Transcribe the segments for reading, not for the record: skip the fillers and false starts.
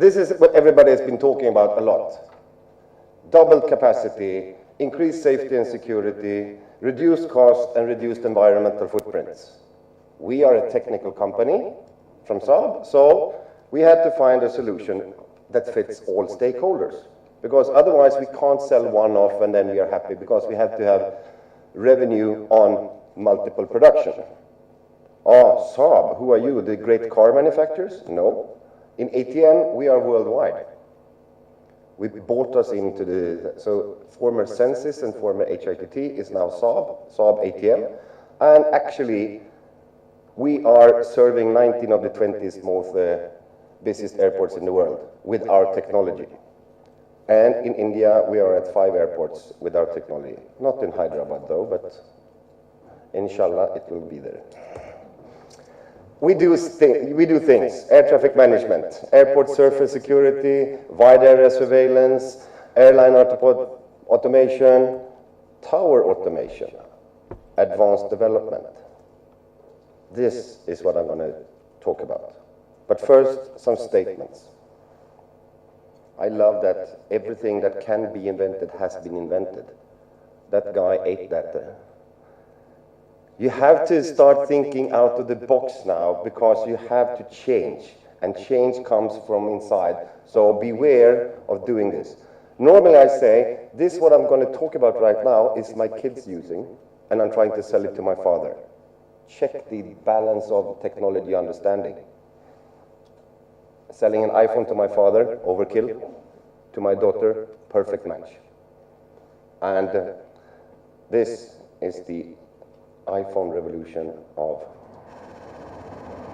This is what everybody has been talking about a lot. Doubled capacity, increased safety and security, reduced cost and reduced environmental footprints. We are a technical company from Saab, so we had to find a solution that fits all stakeholders, because otherwise we can't sell one off and then we are happy, because we have to have revenue on multiple production. Oh, Saab, who are you, the great car manufacturers? No. In ATM, we are worldwide. We bought us into the, so former Sensis and former HITT is now Saab, Saab ATM, and actually we are serving 19 of the 20 most busiest airports in the world with our technology. And in India, we are at 5 airports with our technology. Not in Hyderabad though, but inshallah it will be there. We do things, air traffic management, airport surface security, wide area surveillance, airline automation, tower automation, advanced development. This is what I'm going to talk about. But first, some statements. I love that everything that can be invented has been invented. That guy ate that. You have to start thinking out of the box now, because you have to change, and change comes from inside. So beware of doing this. Normally I say, this what I'm going to talk about right now is my kids using, and I'm trying to sell it to my father. Check the balance of technology understanding. Selling an iPhone to my father, overkill. To my daughter, perfect match. And this is the iPhone revolution of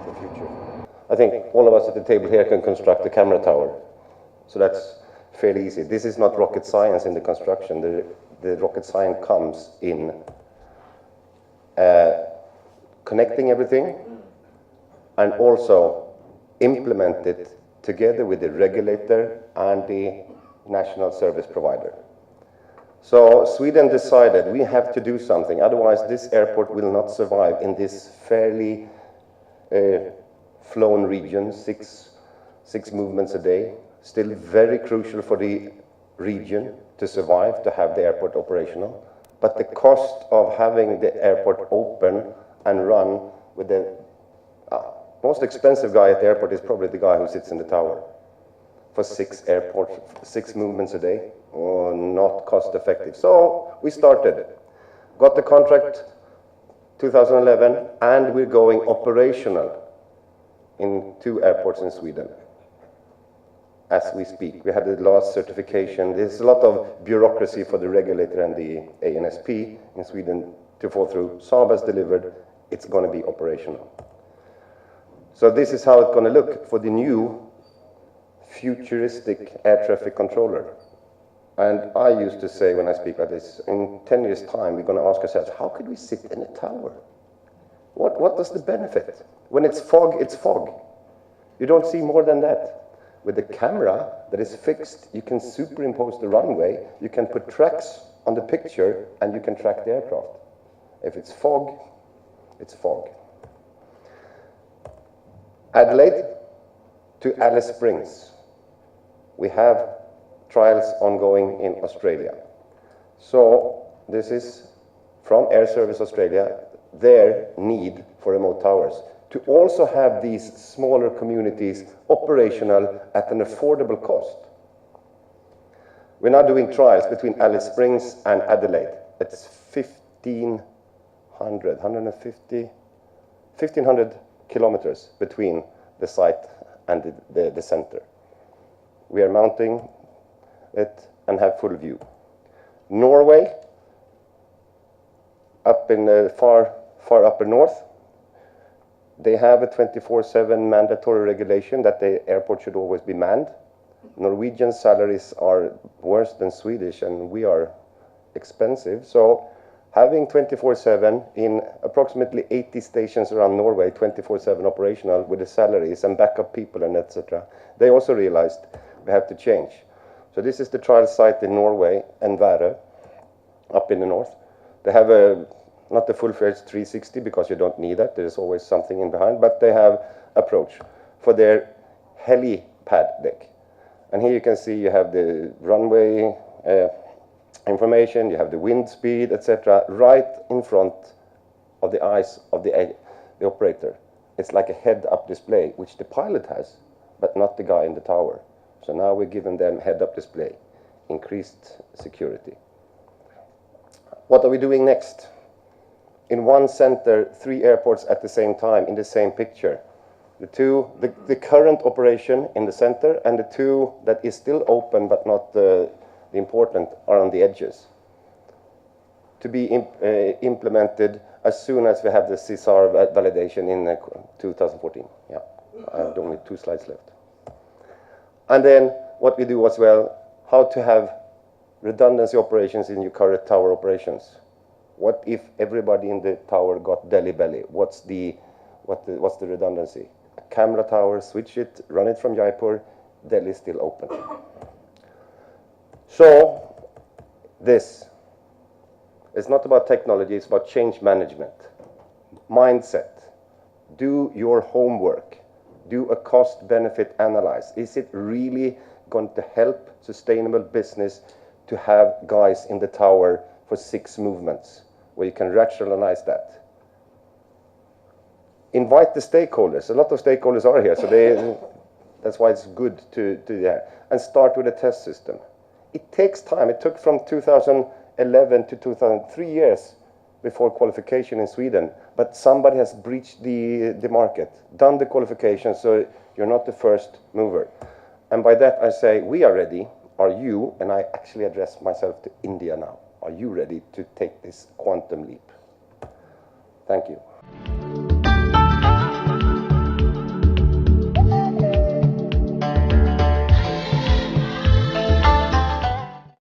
the future. I think all of us at the table here can construct a camera tower. So that's fairly easy. This is not rocket science in the construction. The rocket science comes in connecting everything and also implement it together with the regulator and the national service provider. So Sweden decided we have to do something, otherwise this airport will not survive in this fairly flown region, six movements a day. Still very crucial for the region to survive, to have the airport operational. But the cost of having the airport open and run with the most expensive guy at the airport is probably the guy who sits in the tower. For 6 movements a day, not cost effective. So we started, got the contract 2011, and we're going operational in 2 airports in Sweden as we speak. We had the last certification. There's a lot of bureaucracy for the regulator and the ANSP in Sweden to fall through. Saab has delivered, it's going to be operational. So this is how it's going to look for the new futuristic air traffic controller. And I used to say when I speak like this, in 10 years' time, we're going to ask ourselves, how could we sit in a tower? What is the benefit? When it's fog, it's fog. You don't see more than that. With a camera that is fixed, you can superimpose the runway, you can put tracks on the picture, and you can track the aircraft. If it's fog, it's fog. Adelaide to Alice Springs. We have trials ongoing in Australia. So this is from Air Service Australia, their need for remote towers, to also have these smaller communities operational at an affordable cost. We're now doing trials between Alice Springs and Adelaide. It's 1,500 kilometers between the site and the center. We are mounting it and have full view. Norway, up in the far upper north, they have a 24/7 mandatory regulation that the airport should always be manned. Norwegian salaries are worse than Swedish, and we are expensive. So having 24/7 in approximately 80 stations around Norway, 24/7 operational with the salaries and backup people and etc., they also realized we have to change. So this is the trial site in Norway, Envare, up in the north. They have not the full-fledged 360 because you don't need that. There's always something in behind, but they have approach for their helipad deck. And here you can see you have the runway information, you have the wind speed, etc., right in front of the eyes of the operator. It's like a head-up display, which the pilot has, but not the guy in the tower. So now we're giving them head-up display, increased security. What are we doing next? In one center, 3 airports at the same time in the same picture. The current operation in the center and the 2 that is still open but not the important are on the edges. To be implemented as soon as we have the CSAR validation in 2014. Yeah, I have only 2 slides left. And then what we do as well, how to have redundancy operations in your current tower operations. What if everybody in the tower got Delhi belly? What's the redundancy? A camera tower, switch it, run it from Jaipur, Delhi is still open. So this is not about technology, it's about change management, mindset. Do your homework. Do a cost-benefit analysis. Is it really going to help sustainable business to have guys in the tower for 6 movements, where you can rationalize that? Invite the stakeholders. A lot of stakeholders are here, so that's why it's good to do that. And start with a test system. It takes time. It took from 2011 to 2003 years before qualification in Sweden, but somebody has breached the market, done the qualification, so you're not the first mover. And by that I say, we are ready. Are you? And I actually address myself to India now. Are you ready to take this quantum leap? Thank you.